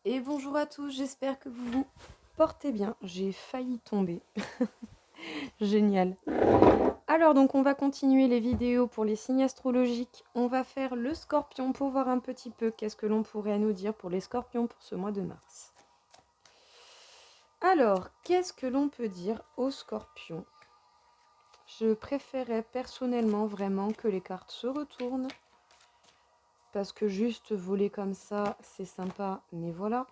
Et bonjour à tous, j'espère que vous vous portez bien. J'ai failli tomber. Génial. Alors donc on va continuer les vidéos pour les signes astrologiques. On va faire le scorpion pour voir un petit peu qu'est-ce que l'on pourrait nous dire pour les scorpions pour ce mois de mars. Alors, qu'est-ce que l'on peut dire aux scorpions? Je préférais personnellement vraiment que les cartes se retournent. Parce que juste voler comme ça, c'est sympa, mais voilà.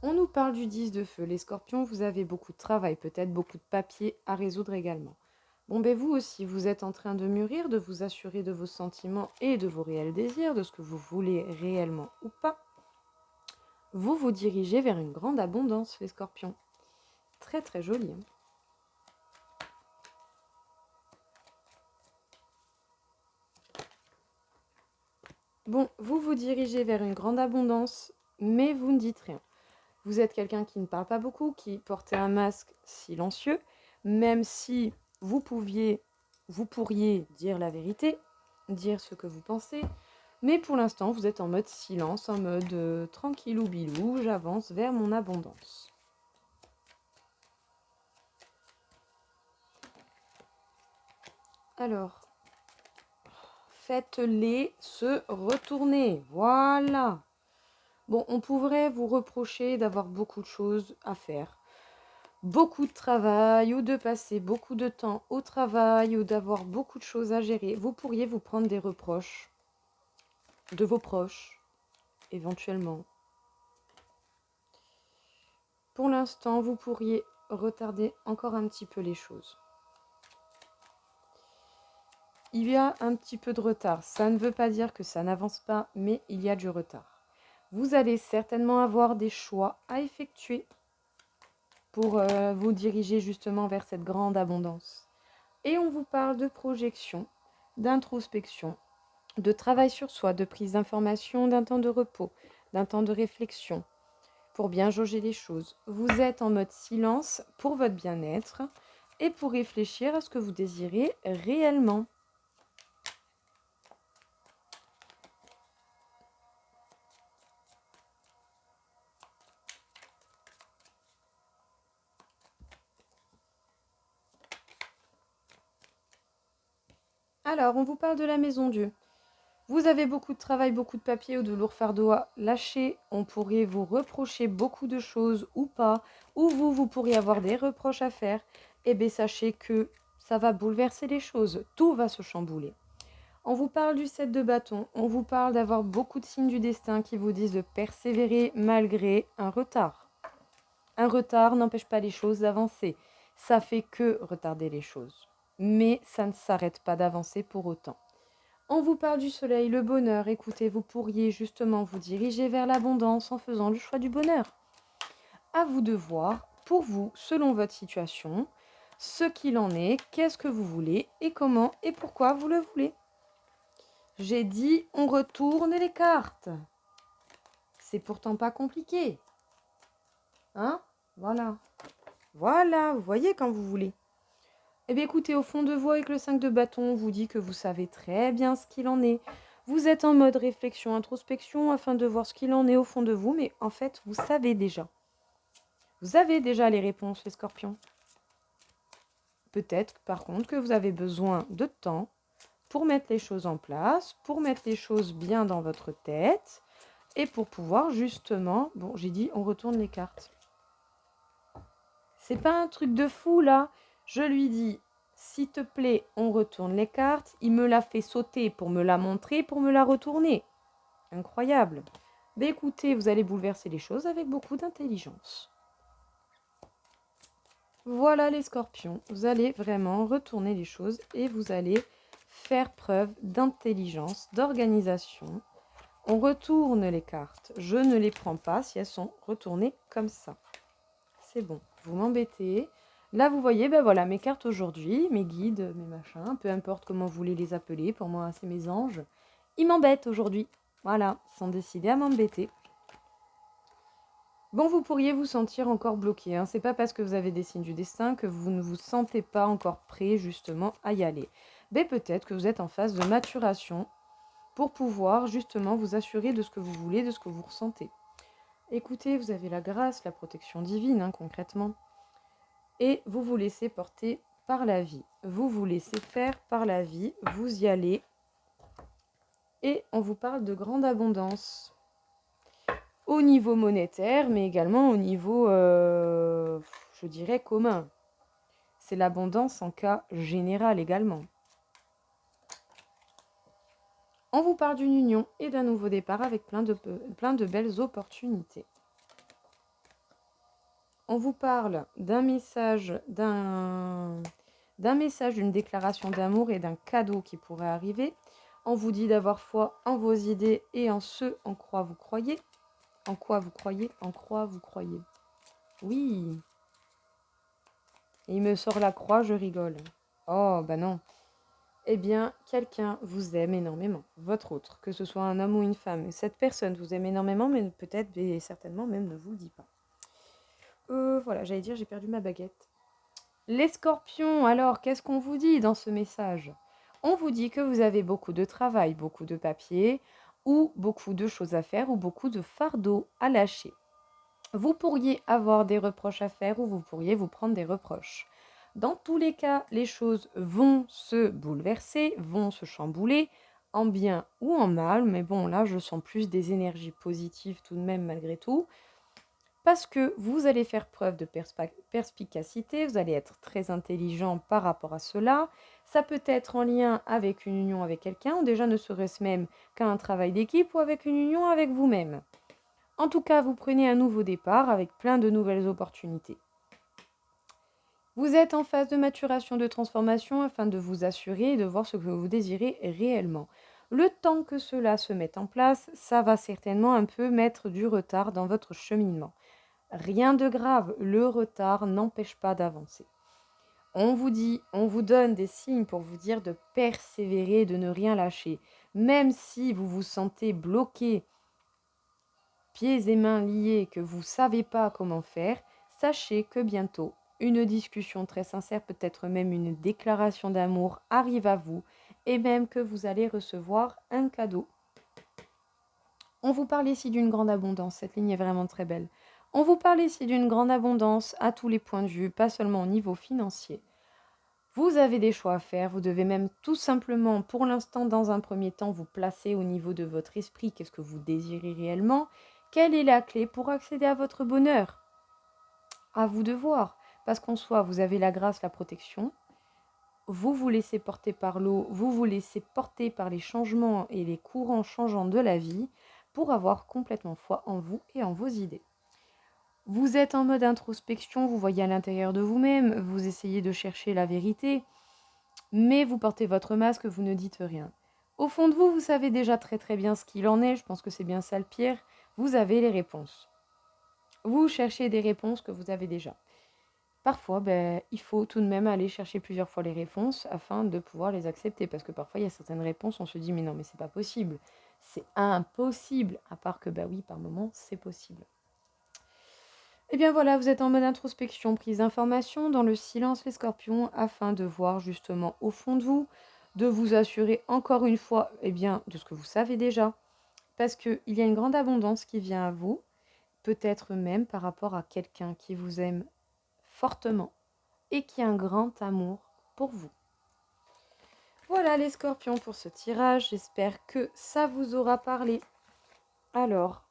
On nous parle du 10 de feu. Les scorpions, vous avez beaucoup de travail, peut-être beaucoup de papier à résoudre également. Bon, ben vous aussi, vous êtes en train de mûrir, de vous assurer de vos sentiments et de vos réels désirs, de ce que vous voulez réellement ou pas. Vous vous dirigez vers une grande abondance, les scorpions. Très très joli. Hein. Bon, vous vous dirigez vers une grande abondance, mais vous ne dites rien. Vous êtes quelqu'un qui ne parle pas beaucoup, qui portait un masque silencieux, même si vous pourriez dire la vérité, dire ce que vous pensez, mais pour l'instant vous êtes en mode silence, en mode tranquillou bilou, j'avance vers mon abondance. Alors, faites-les se retourner, voilà. Bon, on pourrait vous reprocher d'avoir beaucoup de choses à faire. Beaucoup de travail ou de passer beaucoup de temps au travail ou d'avoir beaucoup de choses à gérer, vous pourriez vous prendre des reproches de vos proches, éventuellement. Pour l'instant, vous pourriez retarder encore un petit peu les choses. Il y a un petit peu de retard. Ça ne veut pas dire que ça n'avance pas, mais il y a du retard. Vous allez certainement avoir des choix à effectuer pour vous diriger justement vers cette grande abondance. Et on vous parle de projection, d'introspection, de travail sur soi, de prise d'information, d'un temps de repos, d'un temps de réflexion, pour bien jauger les choses. Vous êtes en mode silence pour votre bien-être et pour réfléchir à ce que vous désirez réellement. Alors, on vous parle de la maison Dieu. Vous avez beaucoup de travail, beaucoup de papier ou de lourds fardeaux à lâcher. On pourrait vous reprocher beaucoup de choses ou pas, ou vous pourriez avoir des reproches à faire. Eh bien, sachez que ça va bouleverser les choses. Tout va se chambouler. On vous parle du 7 de bâton. On vous parle d'avoir beaucoup de signes du destin qui vous disent de persévérer malgré un retard. Un retard n'empêche pas les choses d'avancer. Ça fait que retarder les choses. Mais ça ne s'arrête pas d'avancer pour autant. On vous parle du soleil, le bonheur. Écoutez, vous pourriez justement vous diriger vers l'abondance en faisant le choix du bonheur. À vous de voir, pour vous, selon votre situation, ce qu'il en est, qu'est-ce que vous voulez et comment et pourquoi vous le voulez. J'ai dit, on retourne les cartes. C'est pourtant pas compliqué. Hein? Voilà. Voilà, vous voyez quand vous voulez. Eh bien écoutez, au fond de vous, avec le 5 de bâton, on vous dit que vous savez très bien ce qu'il en est. Vous êtes en mode réflexion, introspection, afin de voir ce qu'il en est au fond de vous, mais en fait, vous savez déjà. Vous avez déjà les réponses, les scorpions. Peut-être, par contre, que vous avez besoin de temps pour mettre les choses en place, pour mettre les choses bien dans votre tête, et pour pouvoir justement... Bon, j'ai dit, on retourne les cartes. C'est pas un truc de fou, là. Je lui dis, s'il te plaît, on retourne les cartes. Il me l'a fait sauter pour me la montrer, pour me la retourner. Incroyable. Ben écoutez, vous allez bouleverser les choses avec beaucoup d'intelligence. Voilà les scorpions. Vous allez vraiment retourner les choses et vous allez faire preuve d'intelligence, d'organisation. On retourne les cartes. Je ne les prends pas si elles sont retournées comme ça. C'est bon. Vous m'embêtez. Là, vous voyez, ben voilà, mes cartes aujourd'hui, mes guides, mes machins, peu importe comment vous voulez les appeler, pour moi, c'est mes anges. Ils m'embêtent aujourd'hui. Voilà, ils sont décidés à m'embêter. Bon, vous pourriez vous sentir encore bloqué. Hein. C'est pas parce que vous avez des signes du destin que vous ne vous sentez pas encore prêt, justement, à y aller. Mais peut-être que vous êtes en phase de maturation pour pouvoir, justement, vous assurer de ce que vous voulez, de ce que vous ressentez. Écoutez, vous avez la grâce, la protection divine, hein, concrètement. Et vous vous laissez porter par la vie. Vous vous laissez faire par la vie. Vous y allez. Et on vous parle de grande abondance. Au niveau monétaire, mais également au niveau, je dirais, commun. C'est l'abondance en cas général également. On vous parle d'une union et d'un nouveau départ avec plein de belles opportunités. On vous parle d'un message, d'une déclaration d'amour et d'un cadeau qui pourrait arriver. On vous dit d'avoir foi en vos idées et en ce en quoi vous croyez. En quoi vous croyez? En quoi vous croyez? Oui. Et il me sort la croix, je rigole. Oh, bah non. Eh bien, quelqu'un vous aime énormément, votre autre, que ce soit un homme ou une femme. Cette personne vous aime énormément, mais peut-être et certainement même ne vous le dit pas. Voilà, j'allais dire, j'ai perdu ma baguette. Les scorpions, alors, qu'est-ce qu'on vous dit dans ce message? On vous dit que vous avez beaucoup de travail, beaucoup de papiers, ou beaucoup de choses à faire, ou beaucoup de fardeaux à lâcher. Vous pourriez avoir des reproches à faire, ou vous pourriez vous prendre des reproches. Dans tous les cas, les choses vont se bouleverser, vont se chambouler, en bien ou en mal, mais bon, là, je sens plus des énergies positives tout de même, malgré tout. Parce que vous allez faire preuve de perspicacité, vous allez être très intelligent par rapport à cela. Ça peut être en lien avec une union avec quelqu'un, ou déjà ne serait-ce même qu'un travail d'équipe, ou avec une union avec vous-même. En tout cas, vous prenez un nouveau départ avec plein de nouvelles opportunités. Vous êtes en phase de maturation, de transformation afin de vous assurer et de voir ce que vous désirez réellement. Le temps que cela se mette en place, ça va certainement un peu mettre du retard dans votre cheminement. Rien de grave, le retard n'empêche pas d'avancer. On vous dit, on vous donne des signes pour vous dire de persévérer, de ne rien lâcher. Même si vous vous sentez bloqué, pieds et mains liés, que vous ne savez pas comment faire, sachez que bientôt, une discussion très sincère, peut-être même une déclaration d'amour arrive à vous et même que vous allez recevoir un cadeau. On vous parle ici d'une grande abondance, cette ligne est vraiment très belle. On vous parle ici d'une grande abondance à tous les points de vue, pas seulement au niveau financier. Vous avez des choix à faire, vous devez même tout simplement, pour l'instant, dans un premier temps, vous placer au niveau de votre esprit, qu'est-ce que vous désirez réellement, quelle est la clé pour accéder à votre bonheur? À vous de voir, parce qu'en soi, vous avez la grâce, la protection, vous vous laissez porter par l'eau, vous vous laissez porter par les changements et les courants changeants de la vie, pour avoir complètement foi en vous et en vos idées. Vous êtes en mode introspection, vous voyez à l'intérieur de vous-même, vous essayez de chercher la vérité, mais vous portez votre masque, vous ne dites rien. Au fond de vous, vous savez déjà très très bien ce qu'il en est, je pense que c'est bien ça le pire, vous avez les réponses. Vous cherchez des réponses que vous avez déjà. Parfois, il faut tout de même aller chercher plusieurs fois les réponses afin de pouvoir les accepter, parce que parfois il y a certaines réponses, on se dit mais non, mais c'est pas possible, c'est impossible, à part que oui, par moment, c'est possible. Eh bien voilà, vous êtes en mode introspection, prise d'information dans le silence les scorpions, afin de voir justement au fond de vous, de vous assurer encore une fois de ce que vous savez déjà, parce qu'il y a une grande abondance qui vient à vous, peut-être même par rapport à quelqu'un qui vous aime fortement et qui a un grand amour pour vous. Voilà les scorpions pour ce tirage, j'espère que ça vous aura parlé. Alors,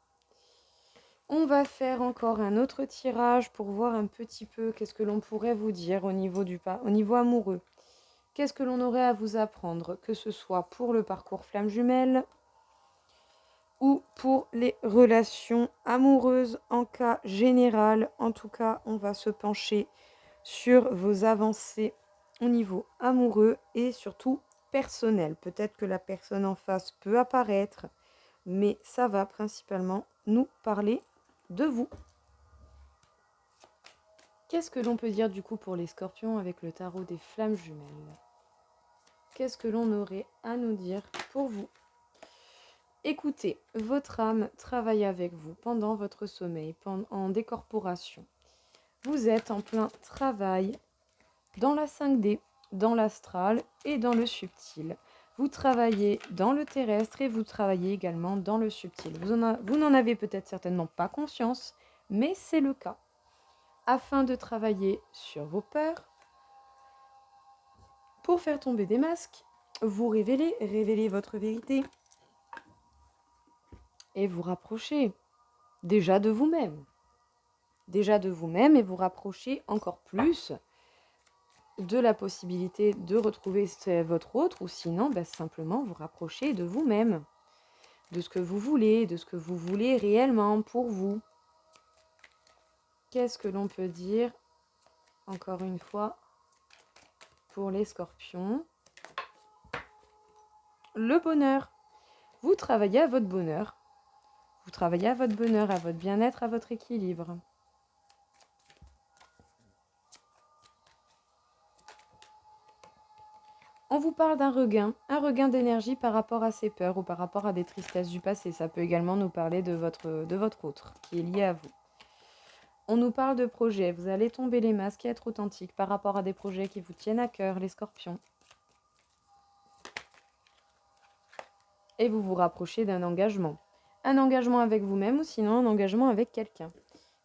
on va faire encore un autre tirage pour voir un petit peu qu'est-ce que l'on pourrait vous dire au niveau amoureux. Qu'est-ce que l'on aurait à vous apprendre, que ce soit pour le parcours flamme jumelle ou pour les relations amoureuses en cas général. En tout cas, on va se pencher sur vos avancées au niveau amoureux et surtout personnel. Peut-être que la personne en face peut apparaître, mais ça va principalement nous parler de vous. Qu'est-ce que l'on peut dire du coup pour les scorpions avec le tarot des flammes jumelles? Qu'est-ce que l'on aurait à nous dire pour vous? Écoutez, votre âme travaille avec vous pendant votre sommeil, en décorporation. Vous êtes en plein travail dans la 5D, dans l'astral et dans le subtil. Vous travaillez dans le terrestre et vous travaillez également dans le subtil. Vous n'en avez peut-être certainement pas conscience, mais c'est le cas. Afin de travailler sur vos peurs, pour faire tomber des masques, vous révélez votre vérité et vous rapprochez déjà de vous-même. Et vous rapprochez encore plus de la possibilité de retrouver votre autre, ou sinon simplement vous rapprochez de vous-même, de ce que vous voulez, de ce que vous voulez réellement pour vous. Qu'est-ce que l'on peut dire, encore une fois, pour les scorpions? Le bonheur. Vous travaillez à votre bonheur. Vous travaillez à votre bonheur, à votre bien-être, à votre équilibre. On vous parle d'un regain d'énergie par rapport à ses peurs ou par rapport à des tristesses du passé. Ça peut également nous parler de votre autre, qui est lié à vous. On nous parle de projets. Vous allez tomber les masques et être authentique par rapport à des projets qui vous tiennent à cœur, les scorpions. Et vous vous rapprochez d'un engagement. Un engagement avec vous-même ou sinon un engagement avec quelqu'un.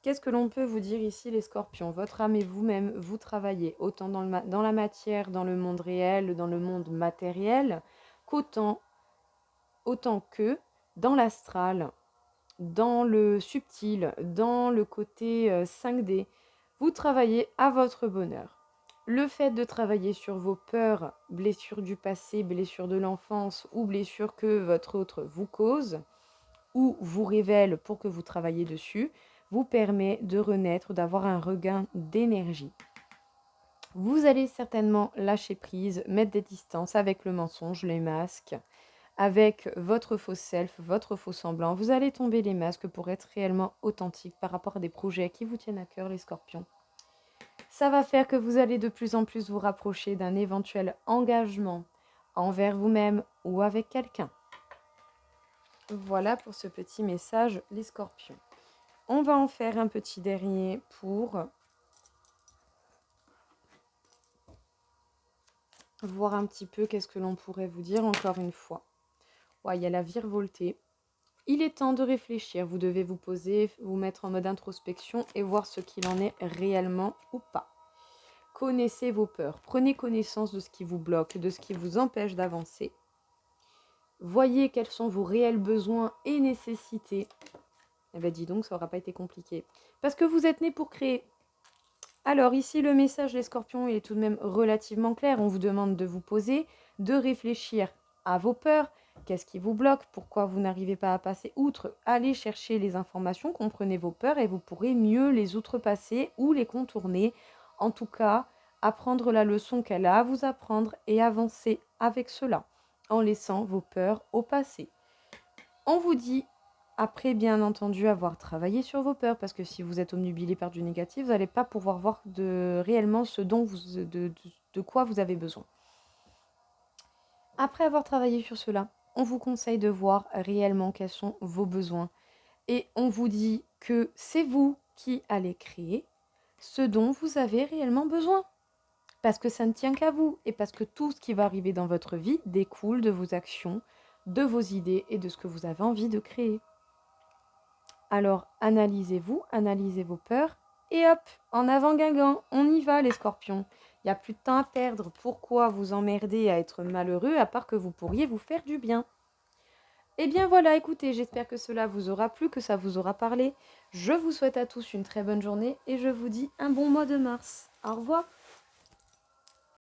Qu'est-ce que l'on peut vous dire ici, les scorpions? Votre âme et vous-même, vous travaillez autant dans la matière, dans le monde réel, dans le monde matériel, autant que dans l'astral, dans le subtil, dans le côté 5D. Vous travaillez à votre bonheur. Le fait de travailler sur vos peurs, blessures du passé, blessures de l'enfance ou blessures que votre autre vous cause ou vous révèle pour que vous travailliez dessus, vous permet de renaître, d'avoir un regain d'énergie. Vous allez certainement lâcher prise, mettre des distances avec le mensonge, les masques, avec votre faux self, votre faux semblant. Vous allez tomber les masques pour être réellement authentique par rapport à des projets qui vous tiennent à cœur, les scorpions. Ça va faire que vous allez de plus en plus vous rapprocher d'un éventuel engagement envers vous-même ou avec quelqu'un. Voilà pour ce petit message, les scorpions. On va en faire un petit dernier pour voir un petit peu qu'est-ce que l'on pourrait vous dire encore une fois. Ouais, il y a la virevoltée. Il est temps de réfléchir. Vous devez vous poser, vous mettre en mode introspection et voir ce qu'il en est réellement ou pas. Connaissez vos peurs. Prenez connaissance de ce qui vous bloque, de ce qui vous empêche d'avancer. Voyez quels sont vos réels besoins et nécessités. Eh bien, dis donc, ça n'aura pas été compliqué. Parce que vous êtes nés pour créer. Alors, ici, le message des scorpions est tout de même relativement clair. On vous demande de vous poser, de réfléchir à vos peurs. Qu'est-ce qui vous bloque? Pourquoi vous n'arrivez pas à passer outre? Allez chercher les informations, comprenez vos peurs et vous pourrez mieux les outrepasser ou les contourner. En tout cas, apprendre la leçon qu'elle a à vous apprendre et avancer avec cela, en laissant vos peurs au passé. On vous dit, après bien entendu avoir travaillé sur vos peurs, parce que si vous êtes obnubilé par du négatif, vous n'allez pas pouvoir voir réellement ce dont de quoi vous avez besoin. Après avoir travaillé sur cela, on vous conseille de voir réellement quels sont vos besoins. Et on vous dit que c'est vous qui allez créer ce dont vous avez réellement besoin. Parce que ça ne tient qu'à vous et parce que tout ce qui va arriver dans votre vie découle de vos actions, de vos idées et de ce que vous avez envie de créer. Alors analysez-vous, analysez vos peurs et hop, en avant Guingamp, on y va les scorpions. Il n'y a plus de temps à perdre. Pourquoi vous emmerder à être malheureux à part que vous pourriez vous faire du bien? Eh bien voilà, écoutez, j'espère que cela vous aura plu, que ça vous aura parlé. Je vous souhaite à tous une très bonne journée et je vous dis un bon mois de mars. Au revoir.